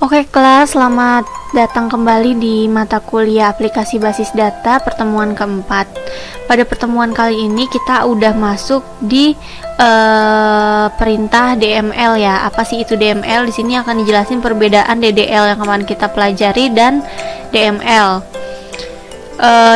Oke kelas, selamat datang kembali di mata kuliah aplikasi basis data pertemuan keempat. Pada pertemuan kali ini kita udah masuk di perintah DML ya. Apa sih itu DML? Di sini akan dijelasin perbedaan DDL yang kemarin kita pelajari dan DML.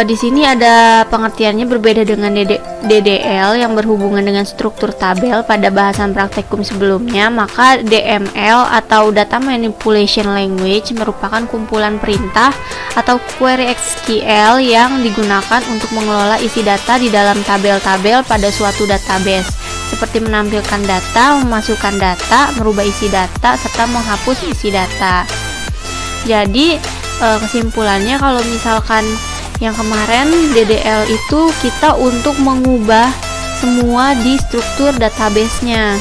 Di sini ada pengertiannya berbeda dengan DDL yang berhubungan dengan struktur tabel pada bahasan praktikum sebelumnya. Maka DML atau Data Manipulation Language merupakan kumpulan perintah atau query SQL yang digunakan untuk mengelola isi data di dalam tabel-tabel pada suatu database, seperti menampilkan data, memasukkan data, merubah isi data, serta menghapus isi data. Jadi kesimpulannya, kalau misalkan yang kemarin DDL itu kita untuk mengubah semua di struktur database-nya,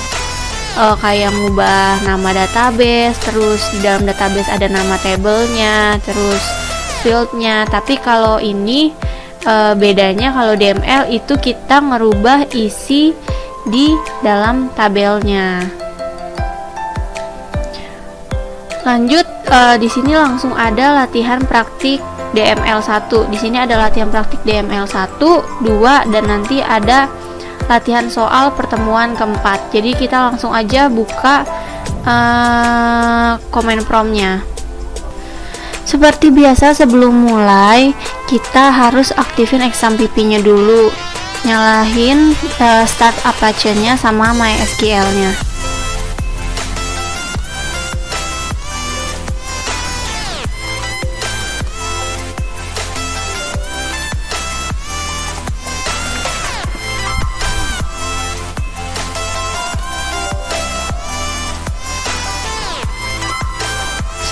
kayak mengubah nama database, terus di dalam database ada nama tabelnya, terus fieldnya. Tapi kalau ini bedanya, kalau DML itu kita merubah isi di dalam tabelnya. Lanjut, di sini langsung ada latihan praktik DML1. Di sini ada latihan praktik DML1, 2, dan nanti ada latihan soal pertemuan keempat. Jadi kita langsung aja buka comment prompt-nya. Seperti biasa, sebelum mulai kita harus aktifin exam pp-nya dulu. Nyalahin start Apache-nya sama MySQL-nya.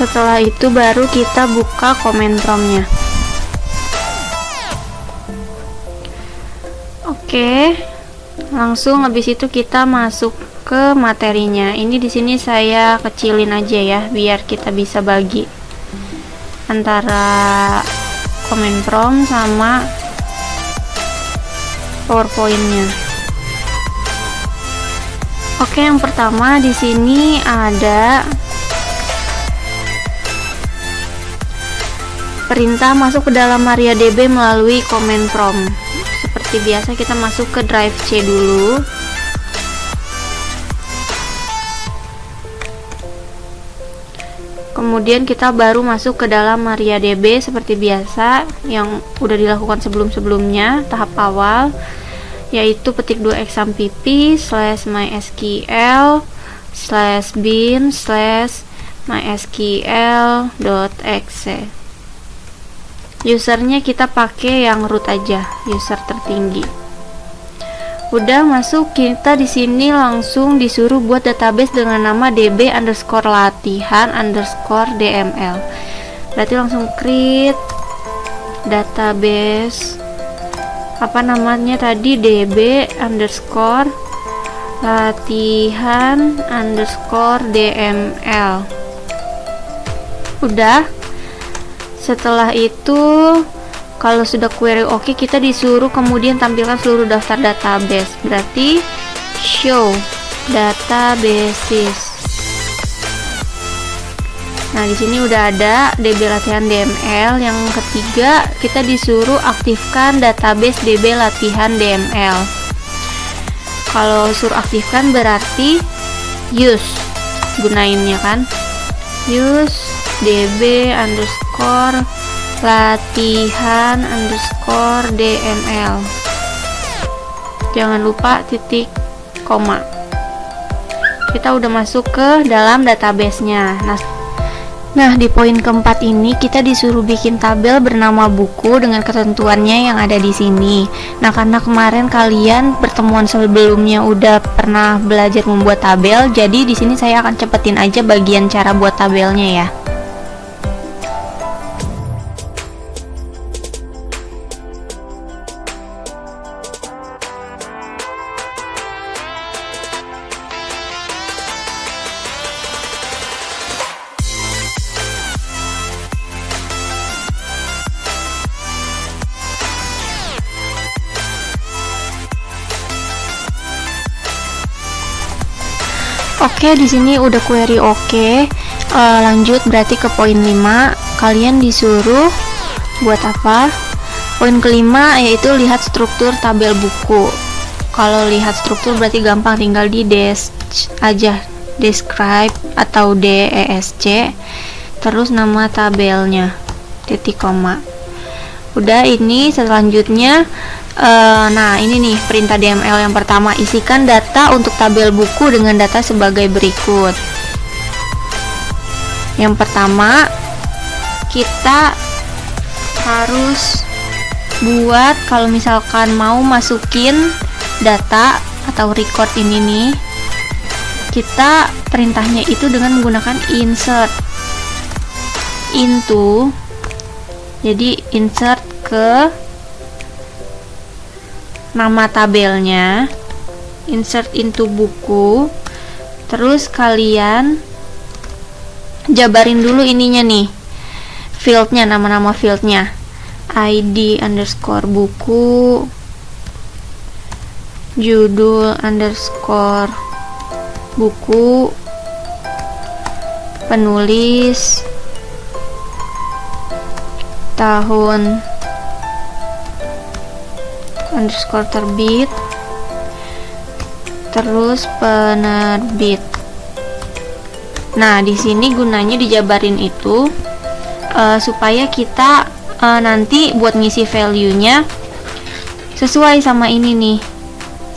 Setelah itu baru kita buka comment prompt-nya. Oke, langsung habis itu kita masuk ke materinya. Ini di sini saya kecilin aja ya, biar kita bisa bagi antara comment prompt sama PowerPoint-nya. Oke, yang pertama di sini ada perintah masuk ke dalam MariaDB melalui comment prompt. Seperti biasa kita masuk ke drive C dulu. Kemudian kita baru masuk ke dalam MariaDB seperti biasa yang udah dilakukan sebelum-sebelumnya, tahap awal, yaitu petik 2 exam pp /mysql/bin/mysql.exe. Usernya kita pakai yang root aja, user tertinggi. Udah masuk, kita di sini langsung disuruh buat database dengan nama db_latihan_dml. Berarti langsung create database, apa namanya tadi, db_latihan_dml. Udah. Setelah itu, kalau sudah query oke, kita disuruh kemudian tampilkan seluruh daftar database. Berarti show databases. Nah, di sini udah ada DB latihan DML. Yang ketiga, kita disuruh aktifkan database DB latihan DML. Kalau suruh aktifkan berarti use, gunainnya kan, use db_latihan_dml. Jangan lupa titik koma. Kita udah masuk ke dalam database-nya. Nah, di poin keempat ini kita disuruh bikin tabel bernama buku dengan ketentuannya yang ada di sini. Nah, karena kemarin kalian pertemuan sebelumnya udah pernah belajar membuat tabel, jadi di sini saya akan cepetin aja bagian cara buat tabelnya ya. Oke, di sini udah query oke. Lanjut berarti ke poin 5. Kalian disuruh buat apa? Poin kelima yaitu lihat struktur tabel buku. Kalau lihat struktur berarti gampang, tinggal di aja describe atau DESC, terus nama tabelnya, titik koma. Udah, ini selanjutnya. Nah, ini nih perintah DML yang pertama, isikan data untuk tabel buku dengan data sebagai berikut. Yang pertama, kita harus buat, kalau misalkan mau masukin data atau record ini nih, kita perintahnya itu dengan menggunakan insert into. Jadi insert ke nama tabelnya, insert into buku, terus kalian jabarin dulu ininya nih, fieldnya, nama-nama fieldnya, ID underscore buku, judul underscore buku, penulis, tahun underscore terbit, terus penerbit. Nah, di sini gunanya dijabarin itu supaya kita nanti buat ngisi value-nya sesuai sama ini nih,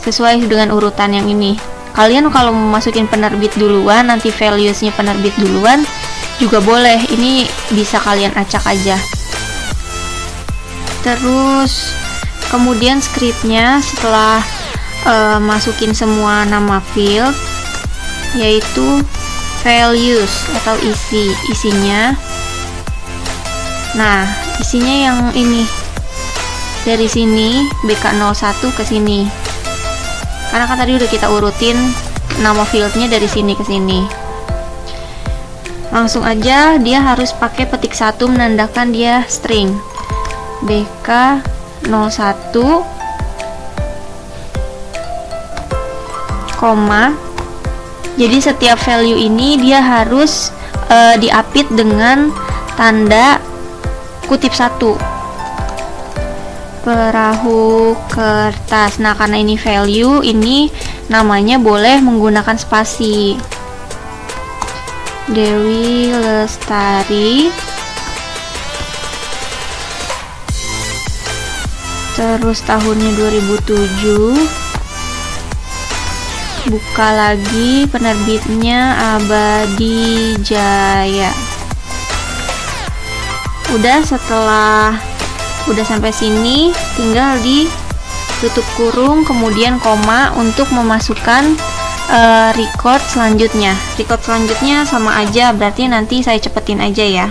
sesuai dengan urutan yang ini. Kalian kalau mau masukin penerbit duluan, nanti values-nya penerbit duluan juga boleh. Ini bisa kalian acak aja. Terus kemudian scriptnya setelah masukin semua nama field, yaitu values atau isinya. Nah, isinya yang ini, dari sini BK01 ke sini, karena kan tadi udah kita urutin nama fieldnya dari sini ke sini. Langsung aja dia harus pakai petik 1 menandakan dia string BK01, koma. Jadi setiap value ini dia harus diapit dengan tanda kutip 1. Perahu kertas. Nah, karena ini value, ini namanya boleh menggunakan spasi. Dewi Lestari, terus tahunnya 2007, buka lagi, penerbitnya Abadi Jaya. Udah, setelah udah sampai sini tinggal ditutup kurung kemudian koma untuk memasukkan record selanjutnya. Record selanjutnya sama aja, berarti nanti saya cepetin aja ya.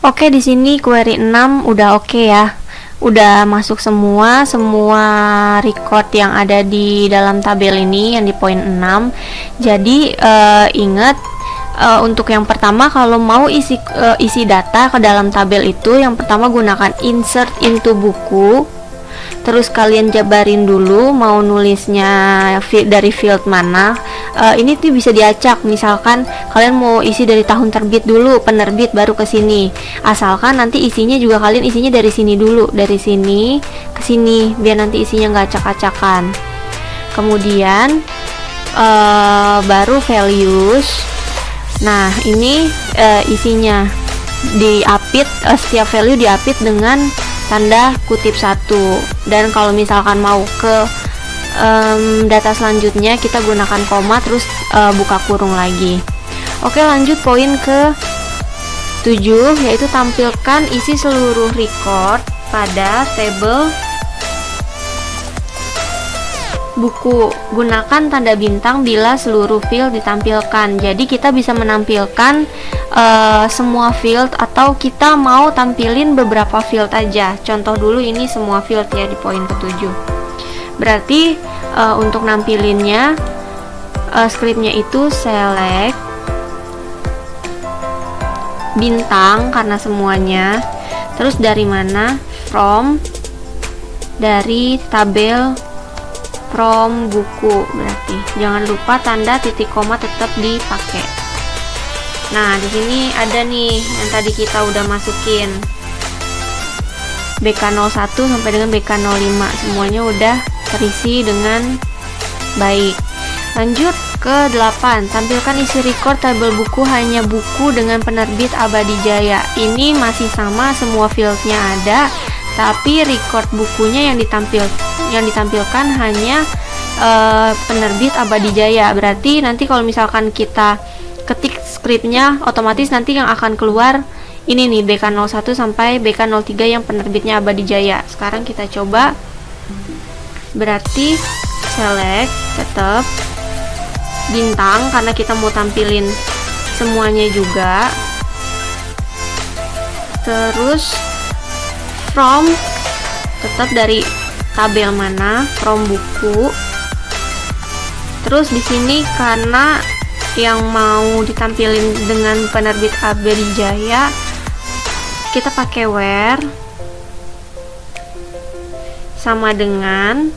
Oke, di sini query 6 udah oke ya. Udah masuk semua record yang ada di dalam tabel ini yang di poin 6. Jadi ingat, untuk yang pertama kalau mau isi data ke dalam tabel itu, yang pertama gunakan insert into buku. Terus kalian jabarin dulu mau nulisnya dari field mana. Ini tuh bisa diacak, misalkan kalian mau isi dari tahun terbit dulu, penerbit baru ke sini. Asalkan nanti isinya juga kalian isinya dari sini dulu, dari sini ke sini, biar nanti isinya nggak acak-acakan. Kemudian baru values. Nah, ini isinya diapit, setiap value diapit dengan tanda kutip 1. Dan kalau misalkan mau ke data selanjutnya, kita gunakan koma terus buka kurung lagi. Oke, lanjut poin ke 7, yaitu tampilkan isi seluruh record pada tabel buku. Gunakan tanda bintang bila seluruh field ditampilkan. Jadi kita bisa menampilkan semua field atau kita mau tampilin beberapa field aja. Contoh dulu ini semua field ya di poin ke-7. Berarti untuk nampilinnya scriptnya itu select bintang karena semuanya. Terus dari mana? From, dari tabel from buku. Berarti jangan lupa tanda titik koma tetap dipakai. Nah, di sini ada nih yang tadi kita udah masukin BK01 sampai dengan BK05, semuanya udah terisi dengan baik. Lanjut ke 8, tampilkan isi record tabel buku hanya buku dengan penerbit Abadi Jaya. Ini masih sama, semua fieldnya ada, tapi record bukunya yang ditampilkan hanya penerbit Abadi Jaya. Berarti nanti kalau misalkan kita ketik scriptnya, otomatis nanti yang akan keluar ini nih BK01 sampai BK03 yang penerbitnya Abadi Jaya. Sekarang kita coba. Berarti select tetap bintang karena kita mau tampilin semuanya juga. Terus from tetap dari tabel mana, from buku. Terus di sini karena yang mau ditampilin dengan penerbit Abadi Jaya, kita pakai where sama dengan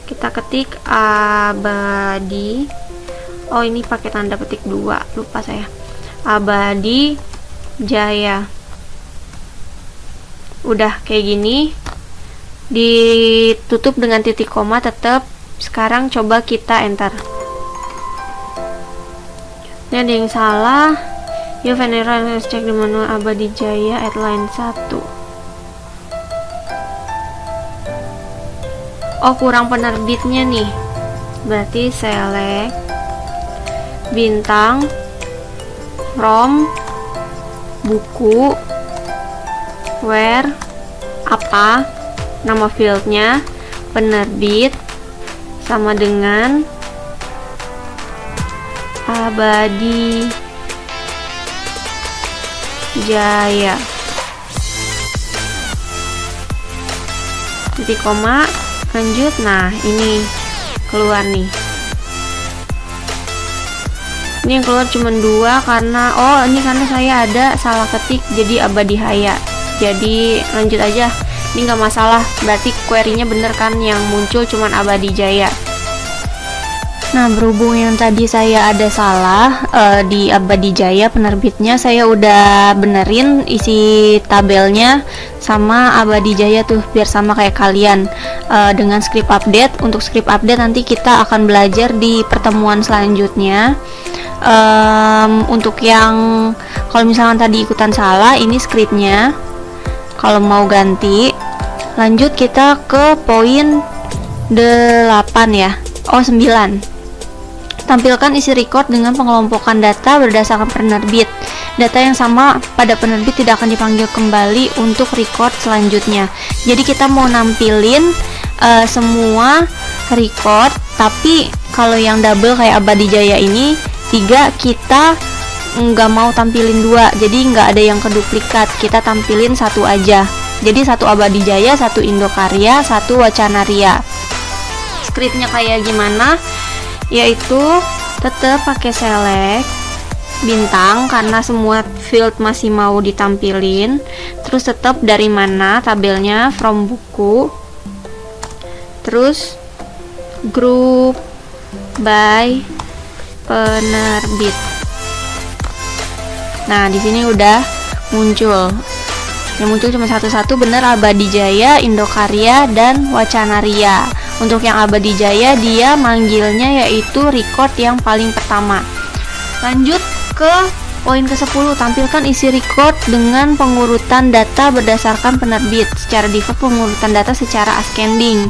kita ketik Abadi. Oh, ini pakai tanda petik 2, lupa saya. Abadi Jaya. Udah kayak gini, ditutup dengan titik koma tetap. Sekarang coba kita enter. Ini ada yang salah. Ya, Venera harus cek di manual Abadi Jaya at line 1. Oh, kurang penerbitnya nih. Berarti select bintang from buku where apa nama fieldnya, penerbit sama dengan Abadi Jaya, titik koma, lanjut. Nah, ini keluar nih. Ini yang keluar cuma 2 karena ini karena saya ada salah ketik jadi Abadi Jaya. Jadi lanjut aja, ini nggak masalah, berarti query-nya bener kan, yang muncul cuman Abadi Jaya. Nah, berhubung yang tadi saya ada salah di Abadi Jaya penerbitnya, saya udah benerin isi tabelnya sama Abadi Jaya tuh biar sama kayak kalian dengan script update. Untuk script update nanti kita akan belajar di pertemuan selanjutnya. Untuk yang kalau misalkan tadi ikutan salah, ini scriptnya kalau mau ganti. Lanjut kita ke poin 8 ya. 9. Tampilkan isi record dengan pengelompokan data berdasarkan penerbit. Data yang sama pada penerbit tidak akan dipanggil kembali untuk record selanjutnya. Jadi kita mau nampilin semua record, tapi kalau yang double kayak Abadi Jaya ini 3, kita nggak mau tampilin 2, jadi nggak ada yang keduplikat, kita tampilin 1 aja. Jadi 1 Abadi Jaya, 1 Indokarya, 1 Wacanaria. Scriptnya kayak gimana? Yaitu tetap pakai select bintang karena semua field masih mau ditampilin. Terus tetap dari mana tabelnya, from buku. Terus group by penerbit. Nah, di sini udah muncul. Yang muncul cuma satu-satu bener Abadi Jaya, Indokarya, dan Wacanaria. Untuk yang Abadi Jaya dia manggilnya yaitu record yang paling pertama. Lanjut ke Poin ke-10, tampilkan isi record dengan pengurutan data berdasarkan penerbit. Secara default pengurutan data secara ascending.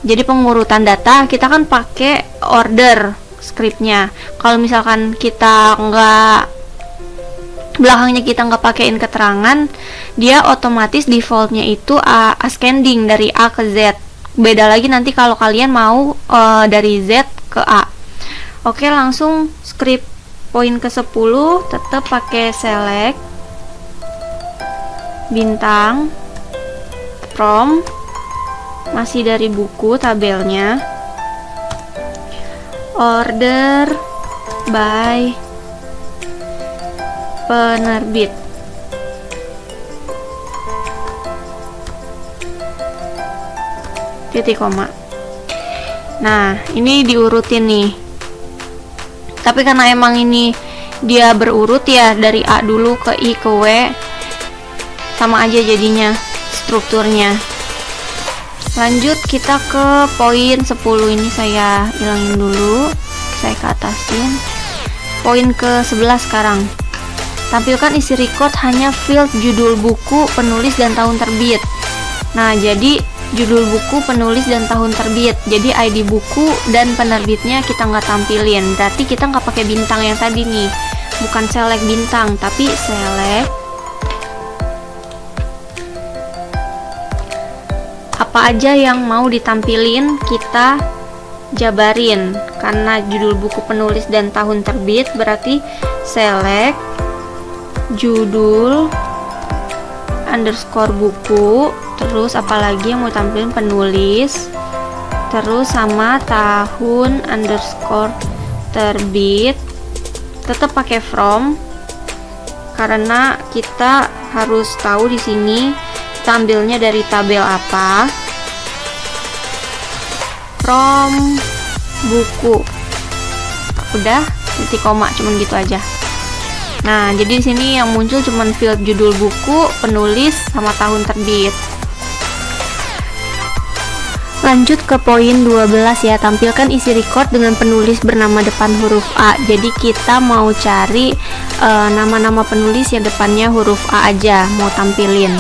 Jadi pengurutan data kita kan pakai order scriptnya. Kalau misalkan kita belakangnya kita nggak pakein keterangan, dia otomatis defaultnya itu ascending dari A ke Z. Beda lagi nanti kalau kalian mau dari Z ke A. Oke, langsung script poin ke-10 tetap pakai select bintang from, masih dari buku tabelnya, order by penerbit. Titik koma. Nah, ini diurutin nih. Tapi karena emang ini dia berurut ya, dari A dulu ke I ke W, sama aja jadinya strukturnya. Lanjut kita ke poin 10. Ini saya hilangin dulu, saya ke atasin. Poin ke-11 sekarang. Tampilkan isi record hanya field judul buku, penulis, dan tahun terbit. Nah, jadi judul buku, penulis, dan tahun terbit. Jadi ID buku dan penerbitnya kita nggak tampilin. Berarti kita nggak pakai bintang yang tadi nih. Bukan select bintang, tapi select apa aja yang mau ditampilin, kita jabarin. Karena judul buku, penulis, dan tahun terbit, berarti select judul underscore buku, terus apalagi yang mau tampilin, penulis, terus sama tahun underscore terbit. Tetap pakai from karena kita harus tahu di sini tampilnya dari tabel apa. From buku. Udah, titik koma, cuman gitu aja. Nah, jadi di sini yang muncul cuman field judul buku, penulis, sama tahun terbit. Lanjut ke poin 12 ya, tampilkan isi record dengan penulis bernama depan huruf A. Jadi kita mau cari nama-nama penulis yang depannya huruf A aja, mau tampilin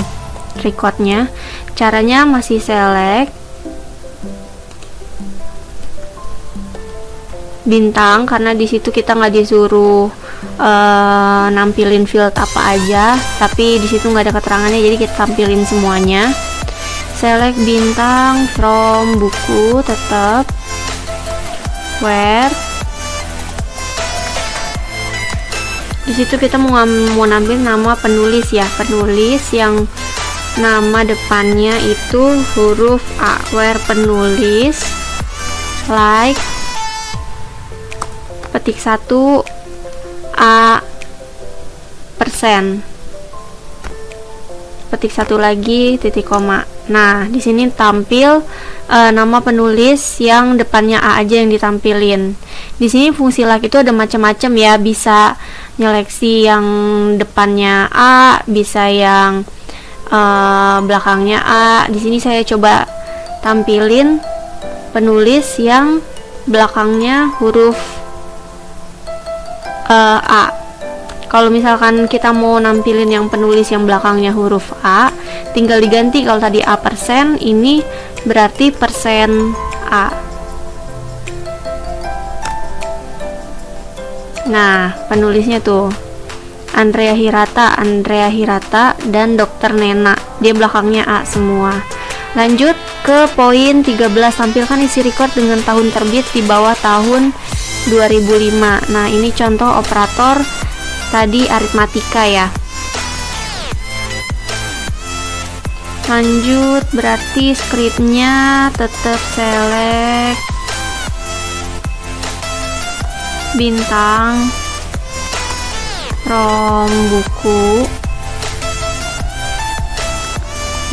recordnya. Caranya masih select bintang, karena disitu kita nggak disuruh nampilin field apa aja, tapi disitu nggak ada keterangannya, jadi kita tampilin semuanya. Select bintang from buku, tetap where. Di situ kita mau nampilin nama penulis ya, penulis yang nama depannya itu huruf A, where penulis, like petik 1 A persen, petik 1 lagi, titik koma. Nah, di sini tampil nama penulis yang depannya A aja yang ditampilin. Di sini fungsi like itu ada macam-macam ya, bisa nyeleksi yang depannya A, bisa yang belakangnya A. Di sini saya coba tampilin penulis yang belakangnya huruf A. Kalau misalkan kita mau nampilin yang penulis yang belakangnya huruf A, tinggal diganti. Kalau tadi A persen, ini berarti persen A. Nah, penulisnya tuh Andrea Hirata, dan Dr. Nena. Dia belakangnya A semua. Lanjut ke poin 13, tampilkan isi record dengan tahun terbit di bawah tahun 2005. Nah, ini contoh operator tadi aritmatika ya. Lanjut, berarti scriptnya tetap select bintang from buku,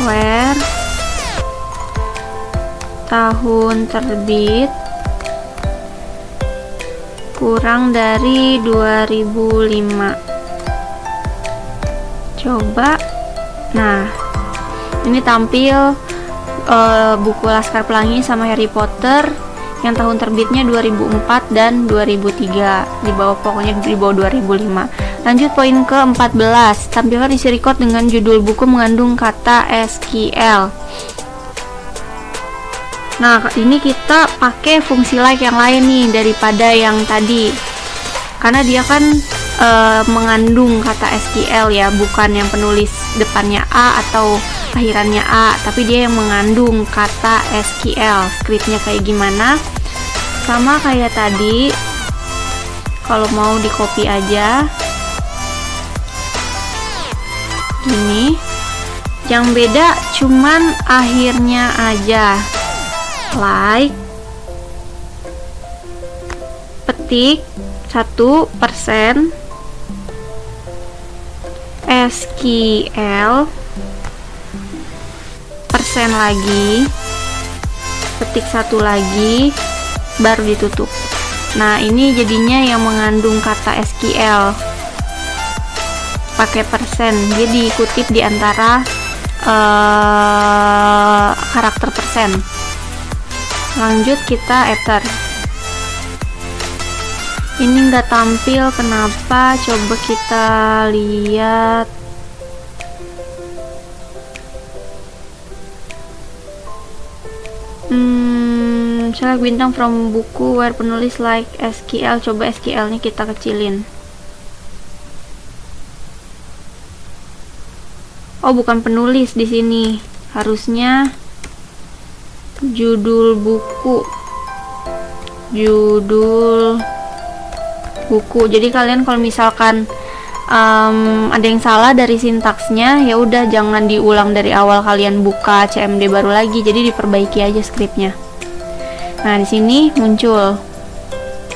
where tahun terbit kurang dari 2005. Coba. Nah, ini tampil buku Laskar Pelangi sama Harry Potter yang tahun terbitnya 2004 dan 2003, di bawah, pokoknya di bawah 2005. Lanjut poin ke-14, tampilkan isi record dengan judul buku mengandung kata SQL. Nah, ini kita pakai fungsi like yang lain nih daripada yang tadi, karena dia kan mengandung kata SQL ya, bukan yang penulis depannya A atau akhirannya A, tapi dia yang mengandung kata SQL. Scriptnya kayak gimana? Sama kayak tadi, kalau mau di copy aja gini, yang beda cuman akhirnya aja. Like, petik 1% SQL, persen lagi, petik 1 lagi, baru ditutup. Nah, ini jadinya yang mengandung kata SQL pakai persen, dia dikutip di antara karakter persen. Lanjut kita enter. Ini nggak tampil, kenapa? Coba kita lihat. Select bintang from buku where penulis like SQL. Coba SQL nya kita kecilin. Oh, bukan penulis di sini. Harusnya judul buku. Judul buku. Jadi kalian kalau misalkan ada yang salah dari sintaksnya, ya udah jangan diulang dari awal, kalian buka CMD baru lagi, jadi diperbaiki aja skripnya. Nah, di sini muncul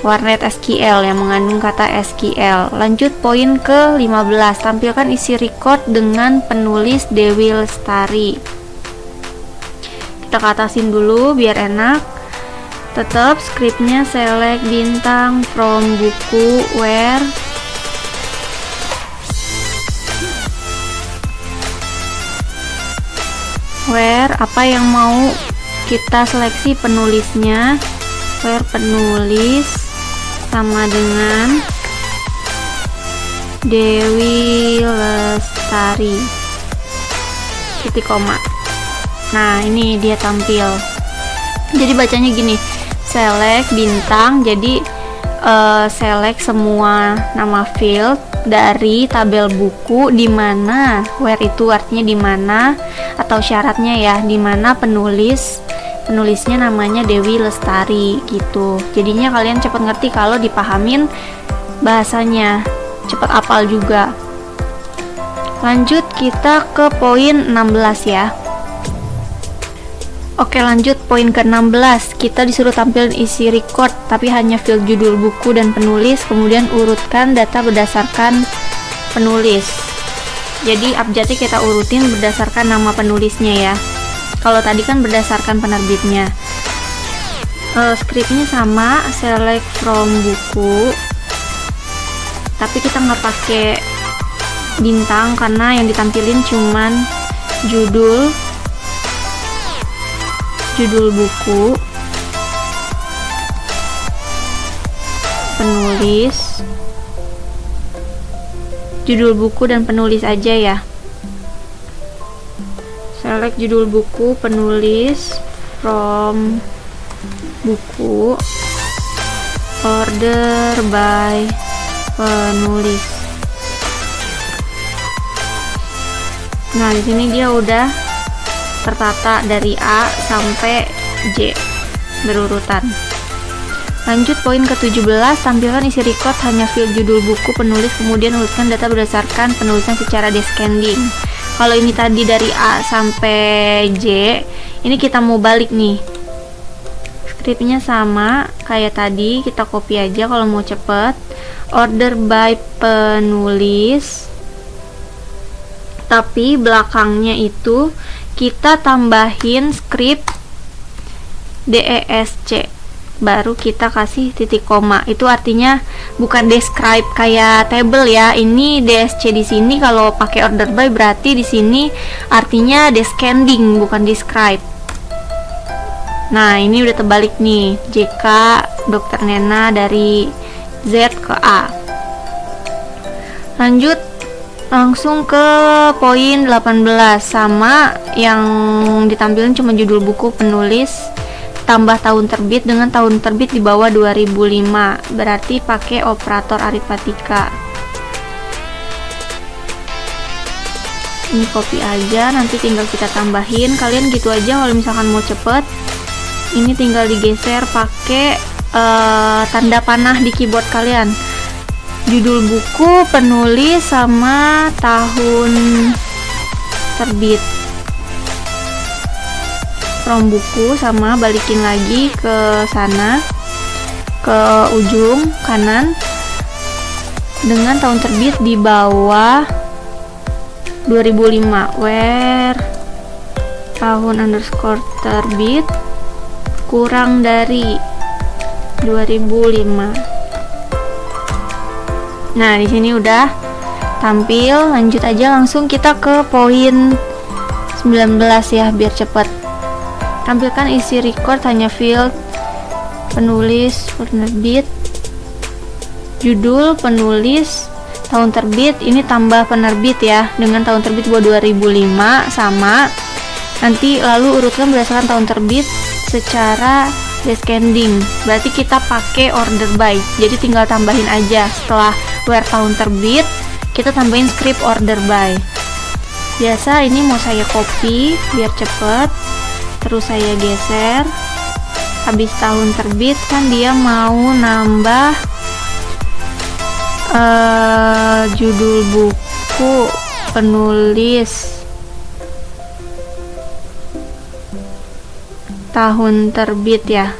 warnet SQL yang mengandung kata SQL. Lanjut poin ke-15, tampilkan isi record dengan penulis Dewi Lestari. Kita ke atasin dulu biar enak. Tetap skripnya select bintang from buku where apa yang mau kita seleksi penulisnya, where penulis sama dengan Dewi Lestari, titik koma. Nah, ini dia tampil. Jadi bacanya gini, select bintang, jadi select semua nama field dari tabel buku di mana where itu artinya di mana, atau syaratnya ya di mana penulisnya namanya Dewi Lestari gitu. Jadinya kalian cepet ngerti kalau dipahamin bahasanya, cepet hafal juga. Lanjut kita ke poin 16 ya. Oke, lanjut poin ke-16. Kita disuruh tampilin isi record tapi hanya field judul buku dan penulis, kemudian urutkan data berdasarkan penulis. Jadi abjadnya kita urutin berdasarkan nama penulisnya ya. Kalau tadi kan berdasarkan penerbitnya. Skripnya sama, select from buku, tapi kita nggak pakai bintang karena yang ditampilin cuman judul buku, penulis, judul buku dan penulis aja ya. Select judul buku, penulis, from buku, order by penulis. Nah, di sini dia udah tertata dari A sampai J berurutan. Lanjut poin ke-17, tampilkan isi record hanya field judul buku, penulis, kemudian urutkan data berdasarkan penulisan secara descending. Kalau ini tadi dari A sampai J, ini kita mau balik nih. Skripnya sama kayak tadi, kita copy aja kalau mau cepet. Order by penulis, tapi belakangnya itu kita tambahin script DESC, baru kita kasih titik koma. Itu artinya bukan describe kayak table ya. Ini DSC di sini kalau pakai order by, berarti di sini artinya descending bukan describe. Nah, ini udah terbalik nih. JK Dokter Nena dari Z ke A. Lanjut langsung ke poin 18, sama yang ditampilkan cuma judul buku, penulis, tambah tahun terbit dengan tahun terbit di bawah 2005. Berarti pakai operator aritmatika. Ini copy aja, nanti tinggal kita tambahin. Kalian gitu aja kalau misalkan mau cepet. Ini tinggal digeser pakai tanda panah di keyboard kalian. Judul buku, penulis, sama tahun terbit. From buku, sama balikin lagi ke sana, ke ujung kanan, dengan tahun terbit di bawah 2005. Where tahun underscore terbit kurang dari 2005. Nah, di sini udah tampil. Lanjut aja, langsung kita ke poin 19 ya, biar cepet. Tampilkan isi record hanya field penulis, penerbit, judul, penulis, tahun terbit. Ini tambah penerbit ya, dengan tahun terbit 2005, sama. Nanti lalu urutkan berdasarkan tahun terbit secara descending. Berarti kita pakai order by. Jadi tinggal tambahin aja setelah where tahun terbit, kita tambahin script order by. Biasa ini mau saya copy biar cepet, terus saya geser. Habis tahun terbit kan dia mau nambah judul buku, penulis, tahun terbit ya.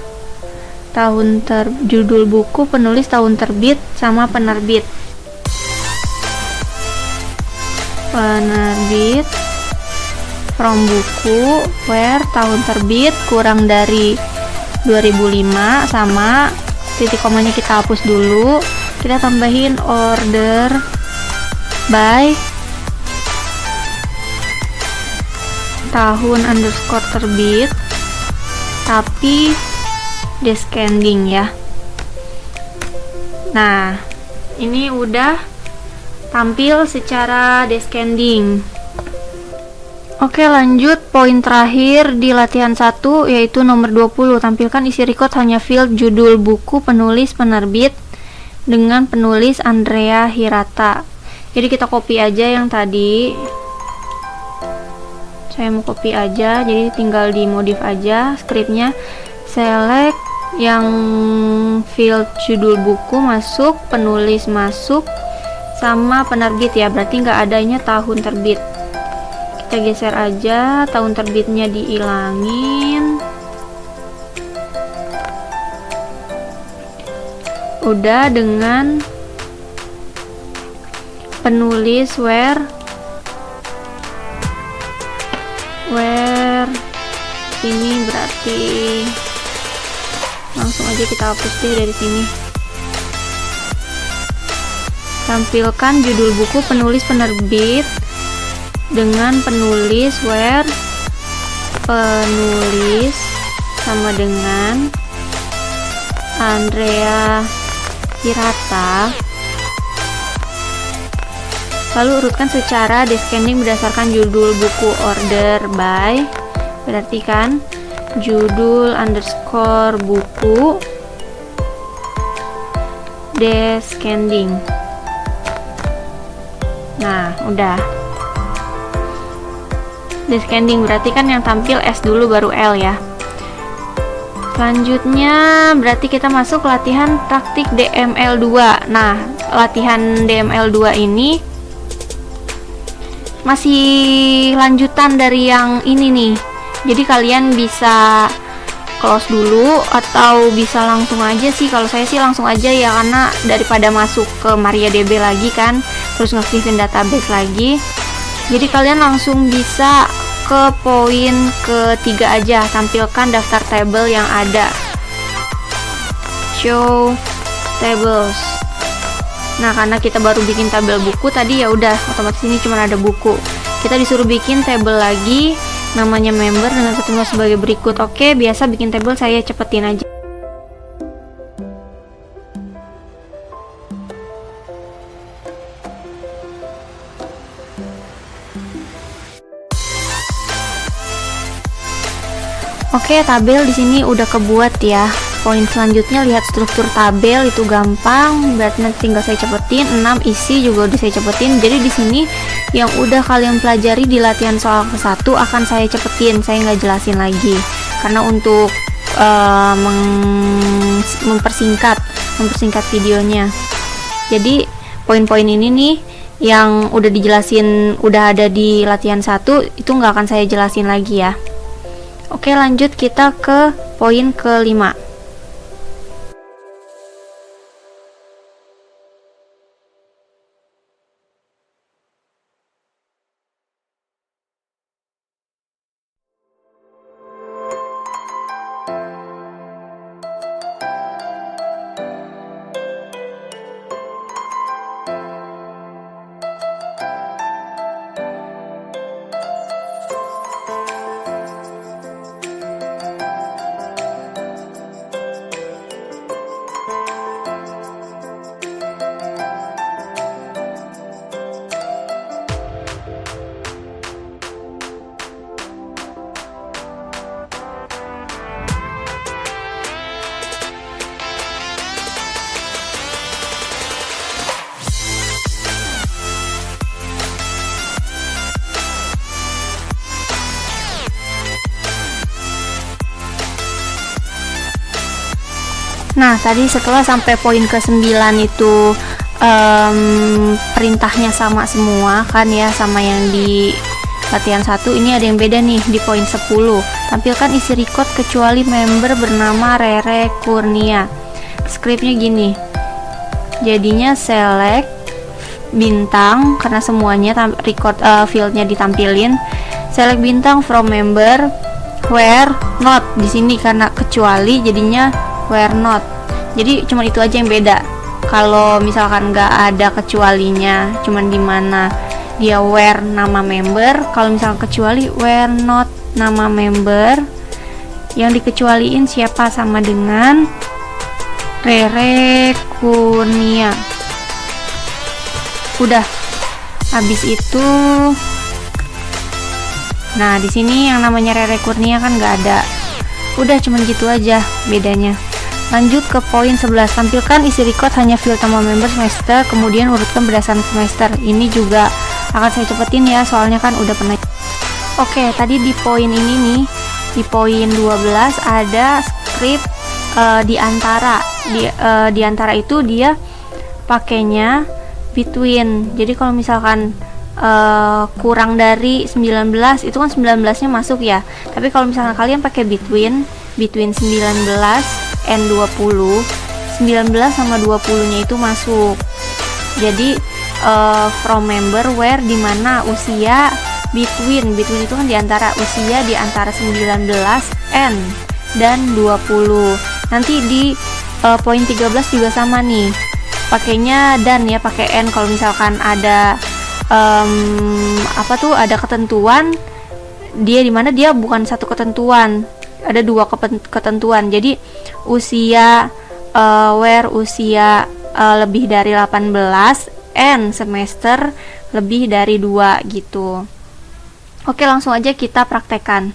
Judul buku, penulis, tahun terbit, sama penerbit. Penerbit from buku, where tahun terbit kurang dari 2005, sama titik komanya kita hapus dulu. Kita tambahin order by tahun underscore terbit, tapi descending ya. Nah, ini udah tampil secara descending. Oke, lanjut poin terakhir di latihan 1, yaitu nomor 20. Tampilkan isi record hanya field judul buku, penulis, penerbit, dengan penulis Andrea Hirata. Jadi kita copy aja yang tadi. Saya mau copy aja, jadi tinggal dimodif aja scriptnya. Select yang field judul buku masuk, penulis masuk, sama penerbit ya, berarti nggak adanya tahun terbit. Kita geser aja, tahun terbitnya diilangin. Udah, dengan penulis where ini berarti langsung aja kita hapus deh dari sini. Tampilkan judul buku, penulis, penerbit, dengan penulis where penulis sama dengan Andrea Hirata. Lalu urutkan secara descending berdasarkan judul buku, order by. Berarti kan judul underscore buku, descending. Nah, udah descending, berarti kan yang tampil S dulu baru L ya. Selanjutnya berarti kita masuk latihan praktik DML2. Nah, latihan DML2 ini masih lanjutan dari yang ini nih. Jadi kalian bisa close dulu atau bisa langsung aja sih. Kalau saya sih langsung aja ya, karena daripada masuk ke MariaDB lagi kan, terus ngaktifin database lagi. Jadi kalian langsung bisa ke poin ketiga aja, tampilkan daftar tabel yang ada. Show tables. Nah, karena kita baru bikin tabel buku tadi, ya udah otomatis ini cuma ada buku. Kita disuruh bikin tabel lagi namanya member dengan ketentuan sebagai berikut. Oke, biasa bikin tabel saya cepetin aja. Oke, tabel di sini udah kebuat ya. Poin selanjutnya lihat struktur tabel, itu gampang, berarti nanti tinggal saya cepetin. 6 isi juga udah saya cepetin. Jadi di sini yang udah kalian pelajari di latihan soal ke-1 akan saya cepetin, saya nggak jelasin lagi. Karena untuk mempersingkat videonya. Jadi poin-poin ini nih yang udah dijelasin, udah ada di latihan 1 itu nggak akan saya jelasin lagi ya. Oke, lanjut kita ke poin ke-5. Nah, tadi setelah sampai poin ke-9 itu perintahnya sama semua kan ya, sama yang di latihan 1. Ini ada yang beda nih di poin 10. Tampilkan isi record kecuali member bernama Rere Kurnia. Skripnya gini. Jadinya select bintang karena semuanya record fieldnya ditampilin. Select bintang from member where not. Di sini karena kecuali jadinya where not. Jadi cuma itu aja yang beda. Kalau misalkan nggak ada kecualinya, cuman dimana dia where nama member. Kalau misalkan kecuali where not nama member, yang dikecualiin siapa, sama dengan Rere Kurnia. Udah. Habis itu, nah di sini yang namanya Rere Kurnia kan nggak ada. Udah cuman gitu aja bedanya. Lanjut ke poin 11. Tampilkan isi record hanya field nama member semester, kemudian urutkan berdasarkan semester. Ini juga akan saya cepetin ya, soalnya kan udah pernah. Oke, tadi di poin ini nih, di poin 12 ada script di antara. Di antara itu dia pakainya between. Jadi kalau misalkan kurang dari 19, itu kan 19-nya masuk ya. Tapi kalau misalkan kalian pakai between 19 and 20, 19 sama 20-nya itu masuk. Jadi from member where, dimana usia between itu kan diantara, usia diantara 19 and dan 20. Nanti di poin 13 juga sama nih, pakainya dan ya, pakai n. Kalau misalkan ada ada ketentuan, dia dimana dia bukan satu ketentuan, ada dua ketentuan. Jadi usia where usia lebih dari 18 and semester lebih dari 2 gitu. Oke, langsung aja kita praktekkan.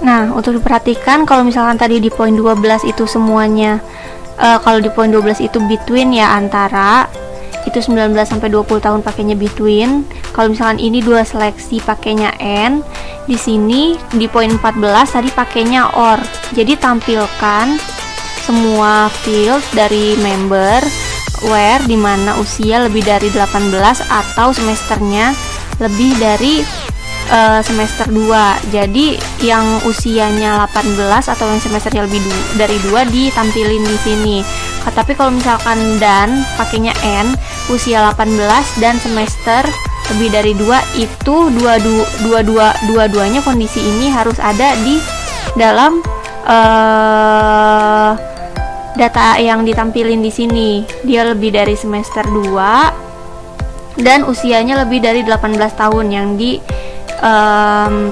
Nah, untuk diperhatikan, kalau misalkan tadi di poin 12 itu semuanya, kalau di poin 12 itu between ya, antara, itu 19 sampai 20 tahun pakainya between. Kalau misalkan ini dua seleksi pakainya n. Di sini di poin 14 tadi pakainya or. Jadi tampilkan semua field dari member where, dimana usia lebih dari 18 atau semesternya lebih dari semester 2. Jadi yang usianya 18 atau yang semesternya lebih dari 2 ditampilin di sini. Tapi kalau misalkan dan pakainya N, usia 18 dan semester lebih dari 2, itu dua-duanya kondisi ini harus ada di dalam data yang ditampilin di sini. Dia lebih dari semester 2 dan usianya lebih dari 18 tahun yang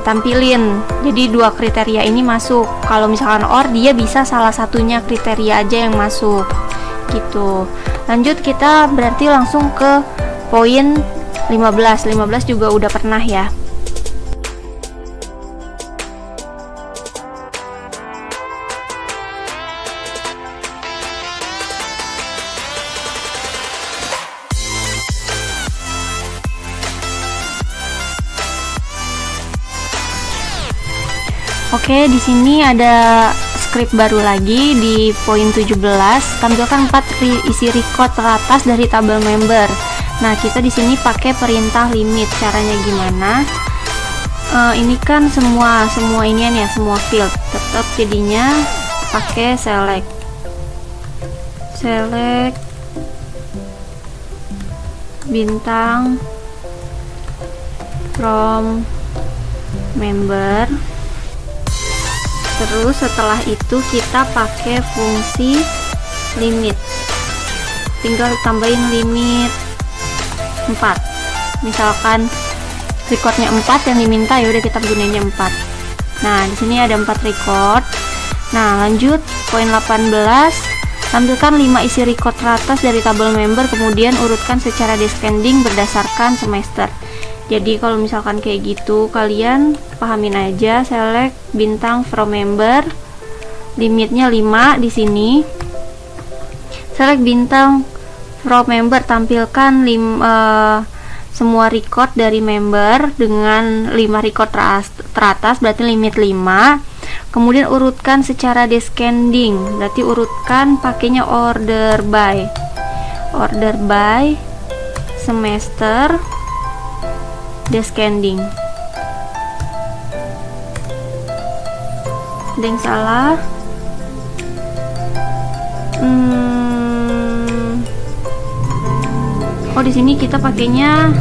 tampilin. Jadi dua kriteria ini masuk. Kalau misalkan OR, dia bisa salah satunya kriteria aja yang masuk gitu. Lanjut, kita berarti langsung ke poin 15 juga udah pernah ya. Oke, di sini ada script baru lagi di poin 17. Tampilkan 4 isi record teratas dari tabel member. Nah, kita di sini pakai perintah limit. Caranya gimana? Ini kan semua inian ya, semua field. Tetap jadinya pakai select bintang from member. Terus setelah itu kita pakai fungsi limit. Tinggal tambahin limit 4. Misalkan recordnya 4 yang diminta, ya udah kita gunainnya 4. Nah, di sini ada 4 record. Nah, lanjut poin 18. Tampilkan 5 isi record teratas dari tabel member, kemudian urutkan secara descending berdasarkan semester. Jadi kalau misalkan kayak gitu, kalian pahamin aja. Select bintang from member, limitnya 5 di sini. Select bintang from member, tampilkan semua record dari member dengan 5 record teratas, berarti limit 5. Kemudian urutkan secara descending, berarti urutkan pakainya order by semester descending. Ada yang salah? Oh, di sini kita pakainya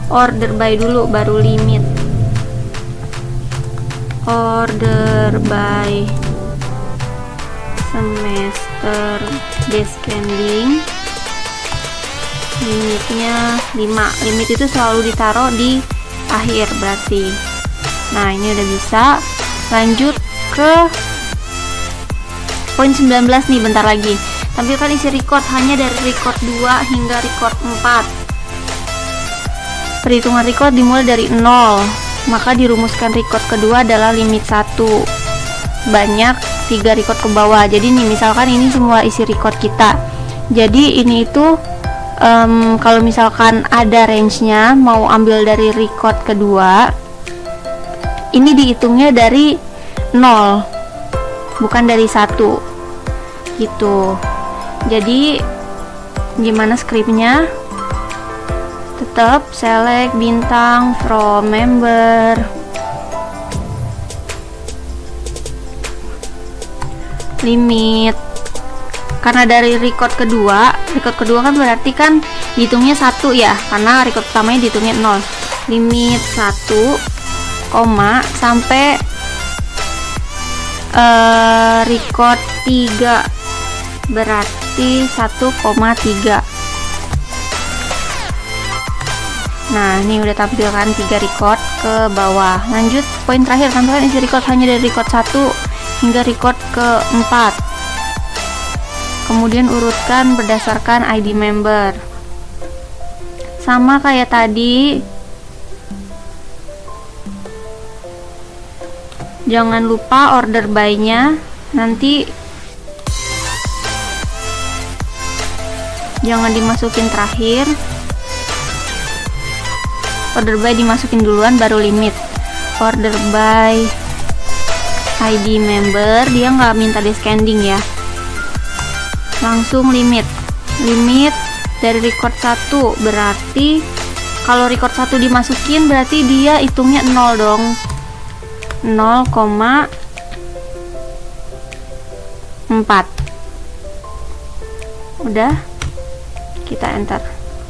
order by dulu, baru limit. Order by semester descending, limitnya 5. Limit itu selalu ditaruh di akhir berarti. Nah, ini udah bisa. Lanjut ke poin 19 nih, bentar lagi. Tampilkan isi record hanya dari record 2 hingga record 4. Perhitungan record dimulai dari 0, maka dirumuskan record kedua adalah limit 1 banyak 3 record ke bawah. Jadi nih, misalkan ini semua isi record kita. Jadi ini itu kalau misalkan ada range-nya, mau ambil dari record kedua, ini dihitungnya dari 0, bukan dari 1 gitu. Jadi gimana skripnya? Tetap select bintang from member, limit. Karena dari record kedua kan berarti kan dihitungnya 1 ya, karena record pertamanya dihitungnya 0. Limit 1, sampai record 3, berarti 1,3. Nah, ini udah tampilkan 3 record ke bawah. Lanjut poin terakhir, tampilkan isi record hanya dari record 1 hingga record ke-4. Kemudian urutkan berdasarkan ID member. Sama kayak tadi. Jangan lupa order by-nya. Nanti jangan dimasukin terakhir. Order by dimasukin duluan, baru limit. Order by ID member, dia nggak minta descending ya, langsung limit dari record 1. Berarti kalau record 1 dimasukin, berarti dia hitungnya 0 dong, 0,4. Udah, kita enter.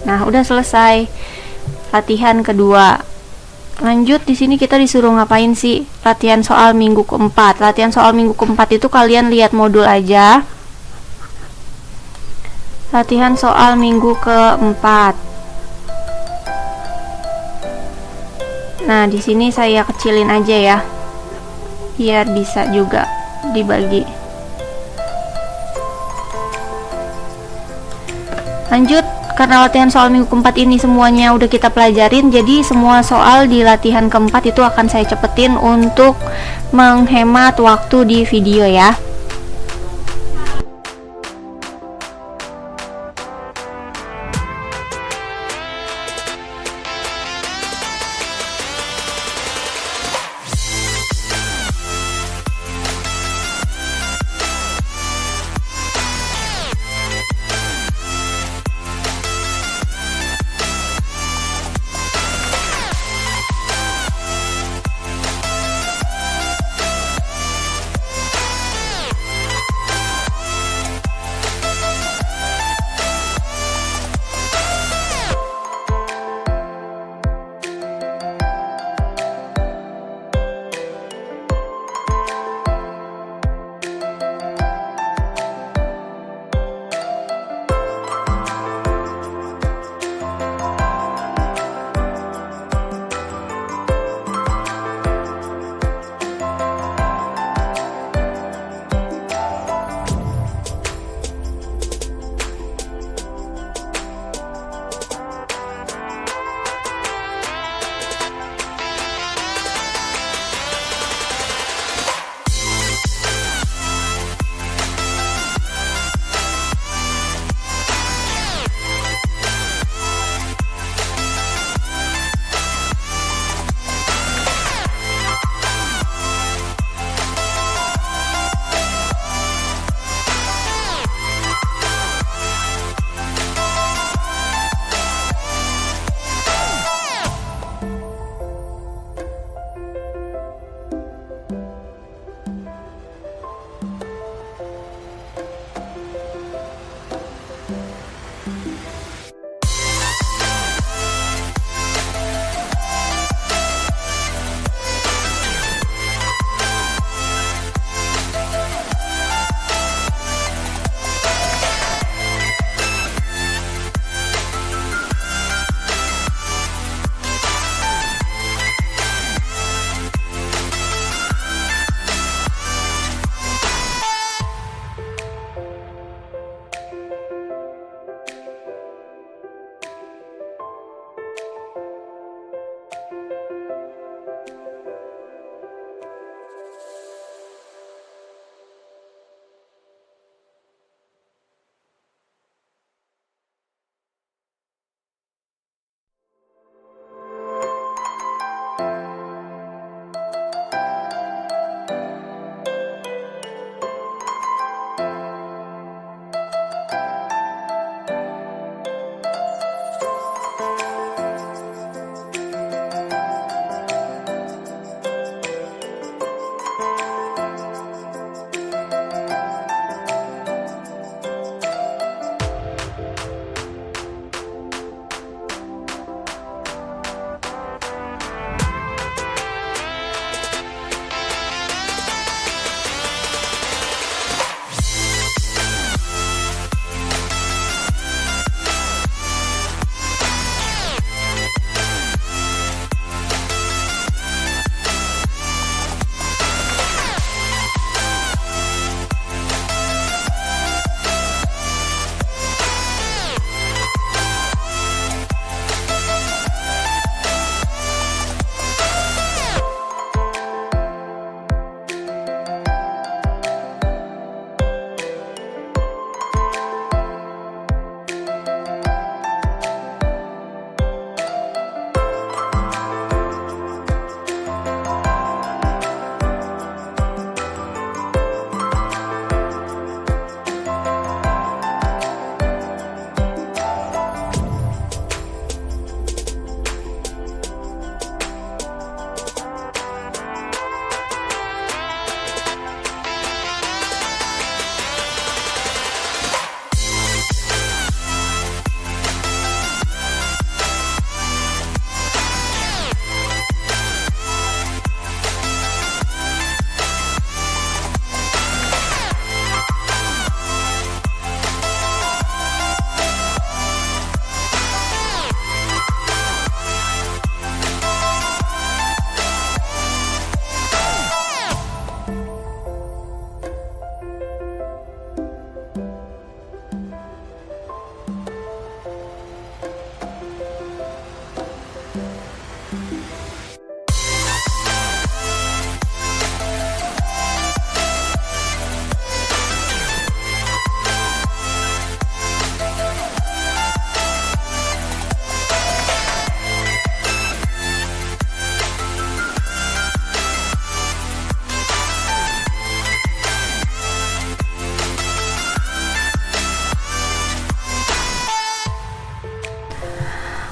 Nah, udah selesai latihan kedua. Lanjut, di sini kita disuruh ngapain sih? Latihan soal minggu keempat. Latihan soal minggu keempat itu kalian lihat modul aja. Latihan soal minggu keempat. Nah, di sini saya kecilin aja ya, biar bisa juga dibagi. Lanjut, karena latihan soal minggu keempat ini semuanya udah kita pelajarin, jadi semua soal di latihan keempat itu akan saya cepetin untuk menghemat waktu di video ya.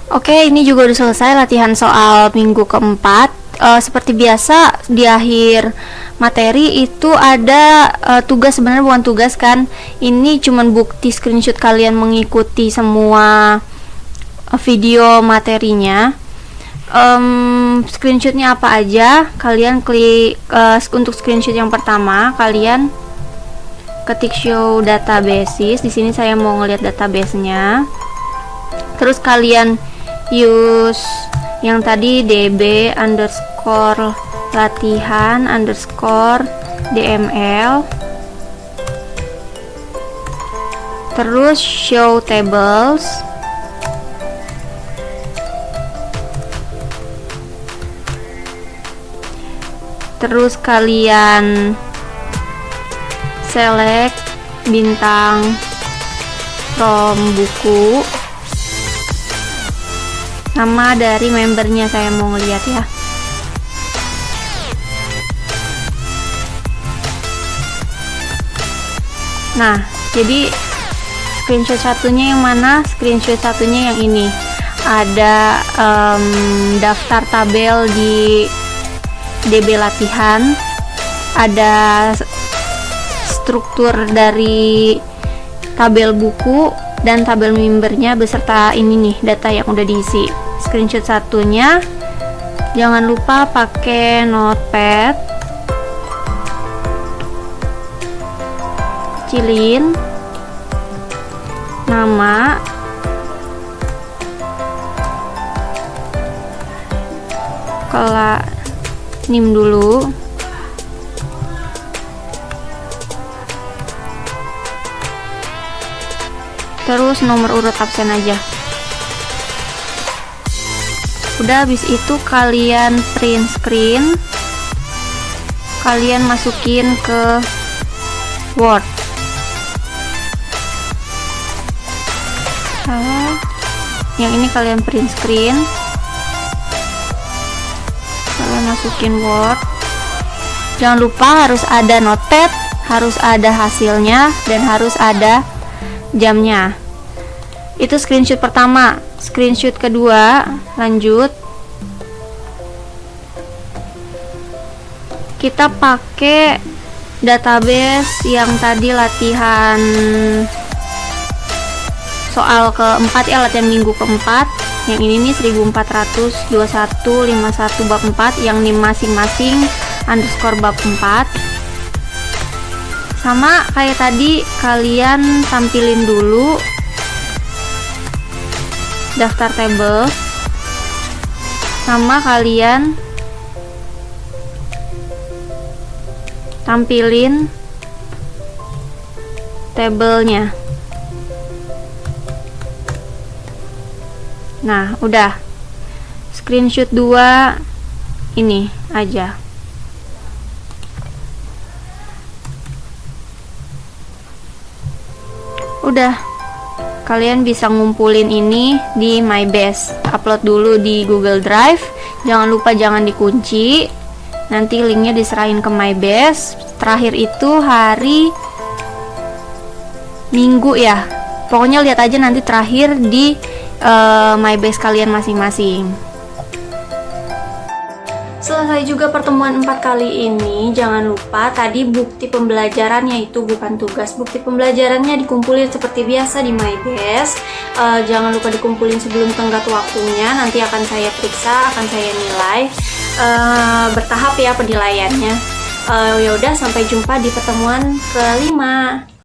Oke, ini juga udah selesai latihan soal minggu keempat. Seperti biasa di akhir materi itu ada tugas, sebenarnya bukan tugas kan, ini cuman bukti screenshot kalian mengikuti semua video materinya. Screenshotnya apa aja, kalian klik untuk screenshot yang pertama kalian ketik show databases. Di sini saya mau ngeliat database-nya. Terus kalian use yang tadi db underscore latihan underscore dml, terus show tables, terus kalian select bintang from buku, nama dari membernya saya mau ngeliat ya. Nah, jadi screenshot satunya yang mana? Screenshot satunya yang ini. Ada daftar tabel di DB latihan, ada struktur dari tabel buku dan tabel membernya beserta ini nih, data yang udah diisi. Screenshot satunya jangan lupa pakai notepad, kecilin nama, nim dulu, terus nomor urut absen aja. Udah, habis itu kalian print screen, kalian masukin ke Word. Yang ini kalian print screen, kalian masukin Word. Jangan lupa harus ada notepad, harus ada hasilnya, dan harus ada jamnya. Itu screenshot pertama. Screenshot kedua, lanjut. Kita pakai database yang tadi latihan soal keempat ya, latihan minggu keempat. Yang ini nih 1421 bab 4, yang nim masing-masing underscore bab 4. Sama kayak tadi, kalian tampilin dulu daftar tabel, sama kalian tampilin tabelnya. Nah, udah. Screenshot 2 ini aja. Udah, kalian bisa ngumpulin ini di MyBase. Upload dulu di Google Drive. Jangan lupa jangan dikunci. Nanti linknya diserahin ke MyBase. Terakhir itu hari Minggu ya. Pokoknya lihat aja nanti terakhir di MyBase kalian masing-masing. Selesai juga pertemuan 4 kali ini. Jangan lupa tadi bukti pembelajarannya itu bukan tugas. Bukti pembelajarannya dikumpulin seperti biasa di MyBase. Jangan lupa dikumpulin sebelum tenggat waktunya. Nanti akan saya periksa, akan saya nilai. Bertahap ya penilaiannya. Ya udah, sampai jumpa di pertemuan kelima.